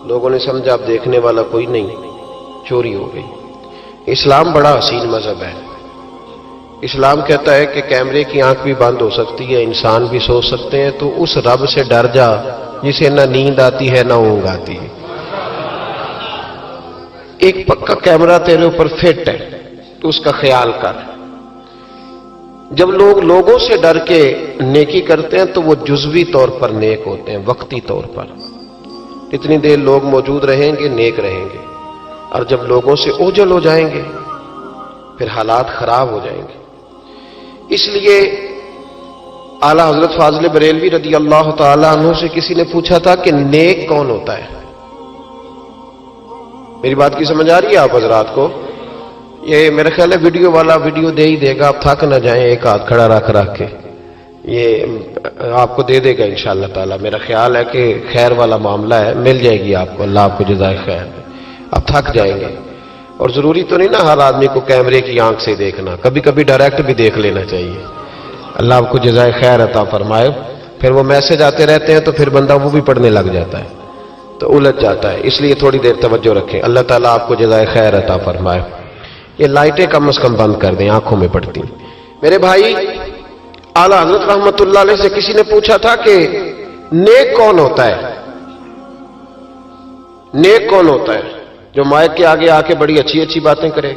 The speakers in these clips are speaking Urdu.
لوگوں نے سمجھا اب دیکھنے والا کوئی نہیں، چوری ہو گئی۔ اسلام بڑا حسین مذہب ہے۔ اسلام کہتا ہے کہ کیمرے کی آنکھ بھی بند ہو سکتی ہے، انسان بھی سو سکتے ہیں، تو اس رب سے ڈر جا جسے نہ نیند آتی ہے نہ اونگ آتی ہے۔ ایک پکا کیمرہ تیرے اوپر فٹ ہے تو اس کا خیال کر۔ جب لوگ لوگوں سے ڈر کے نیکی کرتے ہیں تو وہ جزوی طور پر نیک ہوتے ہیں، وقتی طور پر۔ اتنی دیر لوگ موجود رہیں گے نیک رہیں گے، اور جب لوگوں سے اوجھل ہو جائیں گے پھر حالات خراب ہو جائیں گے۔ اس لیے اعلیٰ حضرت فاضل بریلوی رضی اللہ تعالیٰ عنہ سے کسی نے پوچھا تھا کہ نیک کون ہوتا ہے؟ میری بات کی سمجھ آ رہی ہے آپ حضرات کو؟ یہ میرا خیال ہے ویڈیو والا ویڈیو دے ہی دے گا، آپ تھک نہ جائیں، ایک ہاتھ کھڑا رکھ کے یہ آپ کو دے دے گا انشاءاللہ تعالی۔ میرا خیال ہے کہ خیر والا معاملہ ہے، مل جائے گی آپ کو، اللہ آپ کو جزائے خیر۔ آپ تھک جائیں گے، اور ضروری تو نہیں نا ہر آدمی کو کیمرے کی آنکھ سے دیکھنا، کبھی کبھی ڈائریکٹ بھی دیکھ لینا چاہیے۔ اللہ آپ کو جزائے خیر عطا فرمائے۔ پھر وہ میسج آتے رہتے ہیں تو پھر بندہ وہ بھی پڑھنے لگ جاتا ہے تو الجھ جاتا ہے، اس لیے تھوڑی دیر توجہ رکھیں۔ اللہ تعالیٰ آپ کو جزائے خیر عطا فرمائے۔ یہ لائٹیں کم از کم بند کر دیں، آنکھوں میں پڑتی۔ میرے بھائی، اعلیٰ حضرت رحمت اللہ علیہ سے کسی نے پوچھا تھا کہ نیک کون ہوتا ہے؟ نیک کون ہوتا ہے؟ جو مائک کے آگے آ کے بڑی اچھی اچھی باتیں کرے،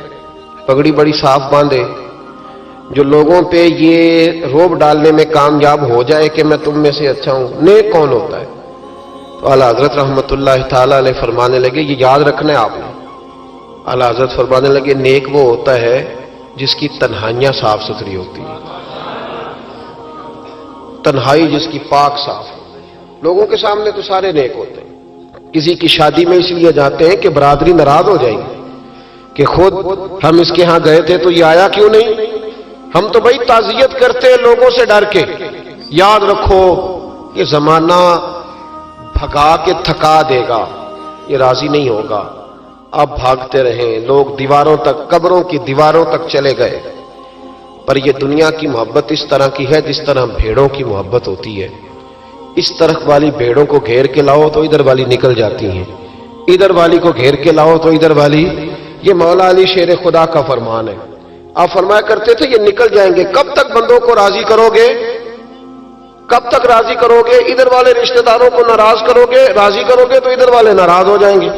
پگڑی بڑی صاف باندھے، جو لوگوں پہ یہ روب ڈالنے میں کامیاب ہو جائے کہ میں تم میں سے اچھا ہوں، نیک کون ہوتا ہے؟ تو اعلیٰ حضرت رحمت اللہ تعالیٰ علیہ فرمانے لگے، یہ یاد رکھنا ہے آپ نے۔ اعلیٰ حضرت فرمانے لگے، نیک وہ ہوتا ہے جس کی تنہائیاں صاف ستھری ہوتی ہیں، تنہائی جس کی پاک صاف۔ لوگوں کے سامنے تو سارے نیک ہوتے ہیں، کسی کی شادی میں اس لیے جاتے ہیں کہ برادری ناراض ہو جائے گی کہ خود ہم اس کے ہاں گئے تھے تو یہ آیا کیوں نہیں؟ ہم تو بھائی تعزیت کرتے ہیں لوگوں سے ڈر کے۔ یاد رکھو یہ زمانہ بھگا کے تھکا دے گا، یہ راضی نہیں ہوگا۔ اب بھاگتے رہیں، لوگ دیواروں تک، قبروں کی دیواروں تک چلے گئے، پر یہ دنیا کی محبت اس طرح کی ہے جس طرح بھیڑوں کی محبت ہوتی ہے۔ اس طرف والی بھیڑوں کو گھیر کے لاؤ تو ادھر والی نکل جاتی ہیں، ادھر والی کو گھیر کے لاؤ تو ادھر والی۔ یہ مولا علی شیر خدا کا فرمان ہے۔ آپ فرمایا کرتے تھے یہ نکل جائیں گے۔ کب تک بندوں کو راضی کرو گے؟ کب تک راضی کرو گے؟ ادھر والے رشتہ داروں کو ناراض کرو گے، راضی کرو گے تو ادھر والے ناراض ہو جائیں گے،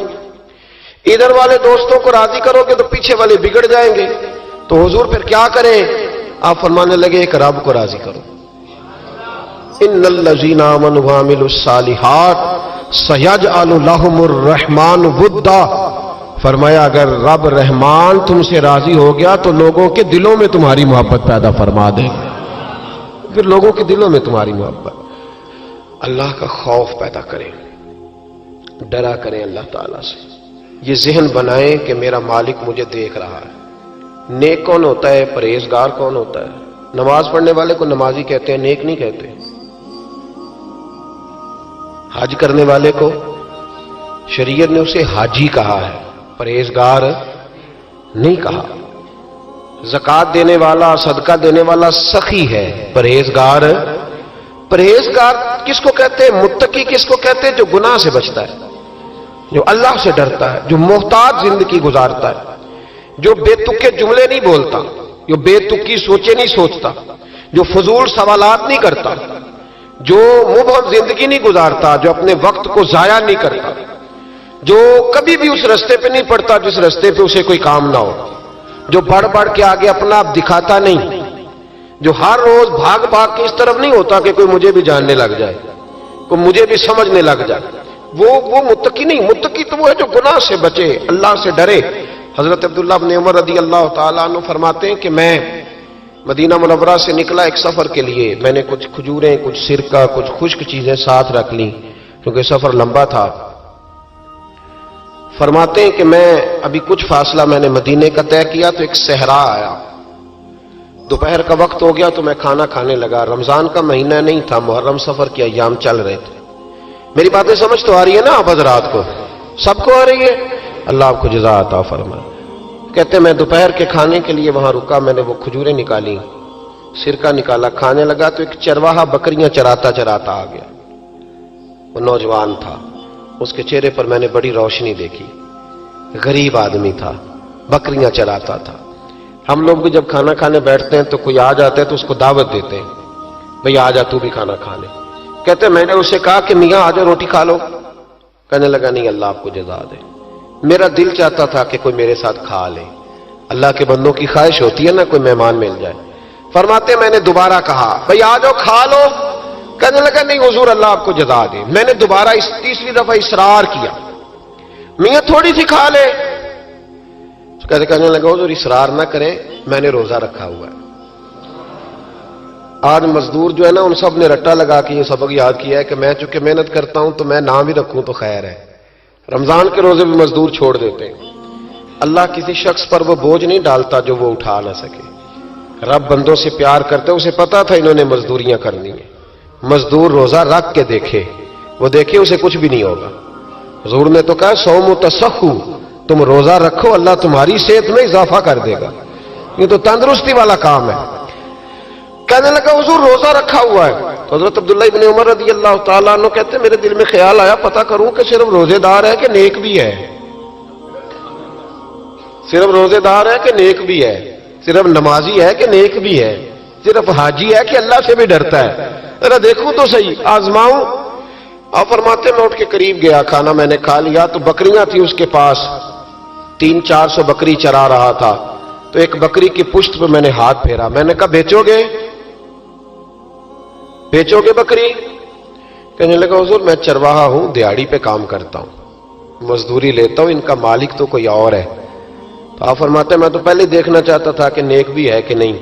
ادھر والے دوستوں کو راضی کرو گے تو پیچھے والے بگڑ جائیں گے۔ تو حضور پھر کیا کریں؟ آپ فرمانے لگے ایک رب کو راضی کرو۔ ان الذین آمنوا وعملوا الصالحات سیجعل لهم الرحمن ودا۔ فرمایا اگر رب رحمان تم سے راضی ہو گیا تو لوگوں کے دلوں میں تمہاری محبت پیدا فرما دے، پھر لوگوں کے دلوں میں تمہاری محبت۔ اللہ کا خوف پیدا کریں، ڈرا کریں اللہ تعالیٰ سے، یہ ذہن بنائیں کہ میرا مالک مجھے دیکھ رہا ہے۔ نیک کون ہوتا ہے؟ پرہیزگار کون ہوتا ہے؟ نماز پڑھنے والے کو نمازی کہتے ہیں، نیک نہیں کہتے۔ حج کرنے والے کو شریعت نے اسے حاجی کہا ہے، پرہیزگار نہیں کہا۔ زکوٰۃ دینے والا، صدقہ دینے والا سخی ہے، پرہیزگار۔ پرہیزگار کس کو کہتے ہیں؟ متقی کس کو کہتے ہیں؟ جو گناہ سے بچتا ہے، جو اللہ سے ڈرتا ہے، جو محتاط زندگی گزارتا ہے، جو بے تکے جملے نہیں بولتا، جو بے تکی سوچے نہیں سوچتا، جو فضول سوالات نہیں کرتا، جو مبہم زندگی نہیں گزارتا، جو اپنے وقت کو ضائع نہیں کرتا، جو کبھی بھی اس رستے پہ نہیں پڑتا جس رستے پہ اسے کوئی کام نہ ہو، جو بڑھ بڑھ کے آگے اپنا آپ دکھاتا نہیں، جو ہر روز بھاگ بھاگ کے اس طرف نہیں ہوتا کہ کوئی مجھے بھی جاننے لگ جائے، کوئی مجھے بھی سمجھنے لگ جائے، وہ متقی نہیں۔ متقی تو وہ ہے جو گناہ سے بچے، اللہ سے ڈرے۔ حضرت عبداللہ بن عمر رضی اللہ تعالیٰ عنہ فرماتے ہیں کہ میں مدینہ منورہ سے نکلا ایک سفر کے لیے، میں نے کچھ کھجوریں، کچھ سرکہ، کچھ خشک چیزیں ساتھ رکھ لیں کیونکہ سفر لمبا تھا۔ فرماتے ہیں کہ میں ابھی کچھ فاصلہ میں نے مدینے کا طے کیا تو ایک صحرا آیا، دوپہر کا وقت ہو گیا تو میں کھانا کھانے لگا۔ رمضان کا مہینہ نہیں تھا، محرم سفر کے ایام چل رہے تھے۔ میری باتیں سمجھ تو آ رہی ہے نا آپ حضرات کو؟ سب کو آ رہی ہے؟ اللہ آپ کو جزا عطا فرمائے۔ کہتے ہیں میں دوپہر کے کھانے کے لیے وہاں رکا، میں نے وہ کھجوریں نکالی، سرکہ نکالا، کھانے لگا تو ایک چرواہا بکریاں چراتا چراتا آ گیا۔ وہ نوجوان تھا، اس کے چہرے پر میں نے بڑی روشنی دیکھی. غریب آدمی تھا, بکریاں چراتا تھا. ہم لوگ بھی جب کھانا کھانے بیٹھتے ہیں تو کوئی آ جاتا ہے تو اس کو دعوت دیتے ہیں, بھئی آ جا تو بھی کھانا کھا لے. کہتے ہیں میں نے اسے کہا کہ میاں آ جا روٹی کھا لو. کہنے لگا نہیں, اللہ آپ کو جزا دے, میرا دل چاہتا تھا کہ کوئی میرے ساتھ کھا لے. اللہ کے بندوں کی خواہش ہوتی ہے نا کوئی مہمان مل جائے. فرماتے میں نے دوبارہ کہا بھئی آ جاؤ کھا لو. کہنے لگا نہیں حضور اللہ آپ کو جزا دے. میں نے دوبارہ تیسری دفعہ اصرار کیا, میاں تھوڑی سی کھا لے. کہنے لگا حضور اصرار نہ کریں, میں نے روزہ رکھا ہوا ہے. آج مزدور جو ہے نا ان سب نے رٹا لگا کے یہ سبق یاد کیا ہے کہ میں چونکہ محنت کرتا ہوں تو میں نہ بھی رکھوں تو خیر ہے. رمضان کے روزے بھی مزدور چھوڑ دیتے ہیں. اللہ کسی شخص پر وہ بوجھ نہیں ڈالتا جو وہ اٹھا نہ سکے. رب بندوں سے پیار کرتے, اسے پتا تھا انہوں نے مزدوریاں کرنی ہیں. مزدور روزہ رکھ کے دیکھے, وہ دیکھے اسے کچھ بھی نہیں ہوگا. حضور نے تو کہا صوم تصحو, تم روزہ رکھو اللہ تمہاری صحت میں اضافہ کر دے گا, یہ تو تندرستی والا کام ہے. کہنے لگا حضور روزہ رکھا ہوا ہے. تو حضرت عبداللہ ابن عمر رضی اللہ تعالیٰ عنہ کہتے ہیں میرے دل میں خیال آیا پتہ کروں کہ صرف روزے دار ہے کہ نیک بھی ہے. صرف روزے دار ہے کہ نیک بھی ہے, صرف نمازی ہے کہ نیک بھی ہے, صرف حاجی ہے کہ اللہ سے بھی ڈرتا ہے. ذرا دیکھوں تو صحیح, آزماؤں. آپ فرماتے میں اٹھ کے قریب گیا, کھانا میں نے کھا لیا تو بکریاں تھیں اس کے پاس, 300-400 بکری چرا رہا تھا. تو ایک بکری کی پشت پہ میں نے ہاتھ پھیرا. میں نے کہا بیچو گے بکری؟ کہنے لگا حضور میں چرواہا ہوں, دیہڑی پہ کام کرتا ہوں, مزدوری لیتا ہوں, ان کا مالک تو کوئی اور ہے. تو آپ فرماتے میں تو پہلے دیکھنا چاہتا تھا کہ نیک بھی ہے کہ نہیں.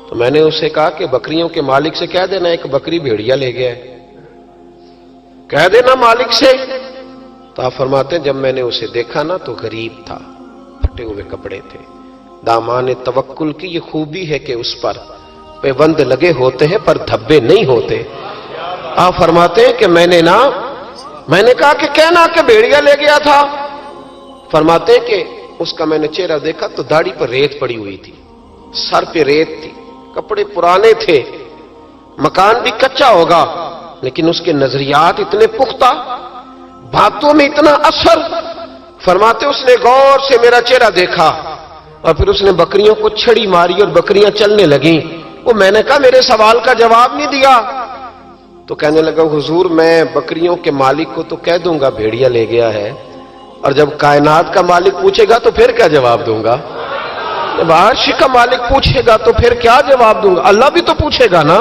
تو میں نے اسے کہا کہ بکریوں کے مالک سے کہہ دینا ایک بکری بھیڑیا لے گیا ہے, کہہ دینا مالک سے. تو آپ فرماتے ہیں جب میں نے اسے دیکھا نا تو غریب تھا, پھٹے ہوئے کپڑے تھے. دامان توکل کی یہ خوبی ہے کہ اس پر پیوند لگے ہوتے ہیں پر دھبے نہیں ہوتے. آپ فرماتے ہیں کہ میں نے کہا کہ کہنا کہ بھیڑیا لے گیا تھا. فرماتے ہیں کہ اس کا میں نے چہرہ دیکھا تو داڑھی پر ریت پڑی ہوئی تھی, سر پہ ریت تھی, کپڑے پرانے تھے, مکان بھی کچا ہوگا لیکن اس کے نظریات اتنے پختہ, باتوں میں اتنا اثر. فرماتے اس نے غور سے میرا چہرہ دیکھا اور پھر اس نے بکریوں کو چھڑی ماری اور بکریاں چلنے لگیں. وہ میں نے کہا میرے سوال کا جواب نہیں دیا. تو کہنے لگا حضور میں بکریوں کے مالک کو تو کہہ دوں گا بھیڑیا لے گیا ہے, اور جب کائنات کا مالک پوچھے گا تو پھر کیا جواب دوں گا؟ جب عرش کا مالک پوچھے گا تو پھر کیا جواب دوں گا؟ اللہ بھی تو پوچھے گا نا,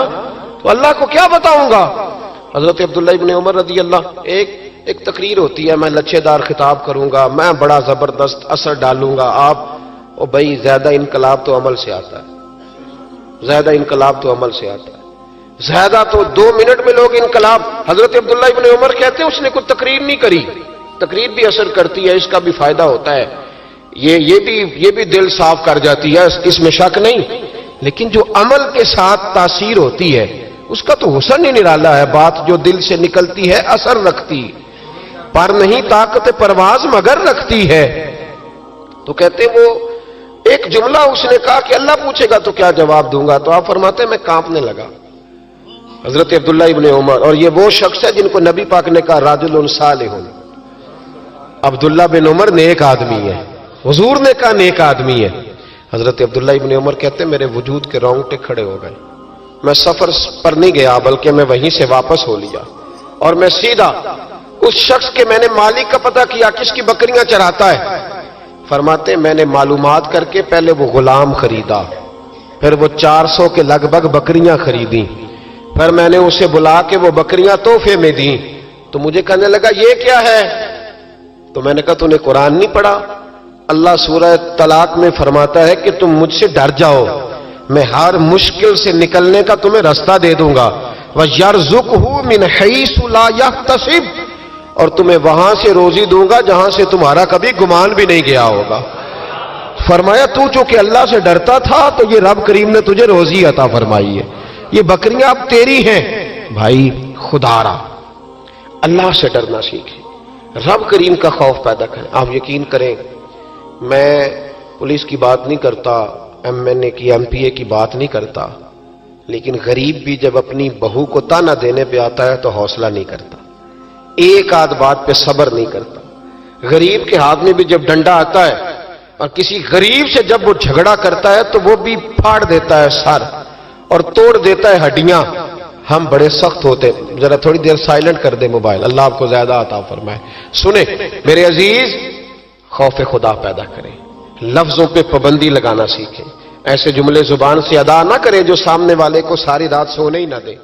تو اللہ کو کیا بتاؤں گا؟ حضرت عبداللہ ابن عمر رضی اللہ, ایک تقریر ہوتی ہے, میں لچھے دار خطاب کروں گا, میں بڑا زبردست اثر ڈالوں گا. آپ او بھائی زیادہ انقلاب تو عمل سے آتا ہے, زیادہ انقلاب تو عمل سے آتا ہے, زیادہ تو 2 منٹ میں لوگ انقلاب. حضرت عبداللہ ابن عمر کہتے ہیں اس نے کوئی تقریر نہیں کری. تقریر بھی اثر کرتی ہے, اس کا بھی فائدہ ہوتا ہے, یہ بھی دل صاف کر جاتی ہے, اس میں شک نہیں. لیکن جو عمل کے ساتھ تاثیر ہوتی ہے اس کا تو حسن ہی نرالا ہے. بات جو دل سے نکلتی ہے اثر رکھتی, پر نہیں طاقت پرواز مگر رکھتی ہے. تو کہتے وہ ایک جملہ اس نے کہا کہ اللہ پوچھے گا تو کیا جواب دوں گا. تو آپ فرماتے ہیں میں کانپنے لگا. حضرت عبداللہ ابن عمر, اور یہ وہ شخص ہے جن کو نبی پاک نے کہا راجل صالح. عبداللہ بن عمر نیک آدمی ہے, حضور نے کہا نیک آدمی ہے. حضرت عبداللہ ابن عمر کہتے ہیں میرے وجود کے رونگٹے کھڑے ہو گئے. میں سفر پر نہیں گیا بلکہ میں وہیں سے واپس ہو لیا اور میں سیدھا اس شخص کے میں نے مالک کا پتہ کیا کس کی بکریاں چراتا ہے. فرماتے ہیں میں نے معلومات کر کے پہلے وہ غلام خریدا, پھر وہ 400 کے لگ بھگ بکریاں خریدیں, پھر میں نے اسے بلا کے وہ بکریاں تحفے میں دیں. تو مجھے کہنے لگا یہ کیا ہے؟ تو میں نے کہا تو نے قرآن نہیں پڑھا؟ اللہ سورہ طلاق میں فرماتا ہے کہ تم مجھ سے ڈر جاؤ, میں ہر مشکل سے نکلنے کا تمہیں راستہ دے دوں گا. وَيَرْزُقْهُ مِنْ حَيْثُ لَا يَحْتَسِبُ, اور تمہیں وہاں سے روزی دوں گا جہاں سے تمہارا کبھی گمان بھی نہیں گیا ہوگا. فرمایا تو چونکہ اللہ سے ڈرتا تھا تو یہ رب کریم نے تجھے روزی عطا فرمائی ہے, یہ بکریاں اب تیری ہیں. بھائی خدا را اللہ سے ڈرنا سیکھیں, رب کریم کا خوف پیدا کریں. آپ یقین کریں میں پولیس کی بات نہیں کرتا, MNA کی MPA کی بات نہیں کرتا, لیکن غریب بھی جب اپنی بہو کو تانا دینے پہ آتا ہے تو حوصلہ نہیں کرتا. ایک آدھ بات پہ صبر نہیں کرتا. غریب کے ہاتھ میں بھی جب ڈنڈا آتا ہے اور کسی غریب سے جب وہ جھگڑا کرتا ہے تو وہ بھی پھاڑ دیتا ہے سر اور توڑ دیتا ہے ہڈیاں. ہم بڑے سخت ہوتے. ذرا تھوڑی دیر سائلنٹ کر دے موبائل, اللہ آپ کو زیادہ عطا فرمائے. سنیں میرے عزیز, خوف خدا پیدا کریں, لفظوں پہ پابندی لگانا سیکھیں, ایسے جملے زبان سے ادا نہ کریں جو سامنے والے کو ساری رات سونے ہی نہ دیں.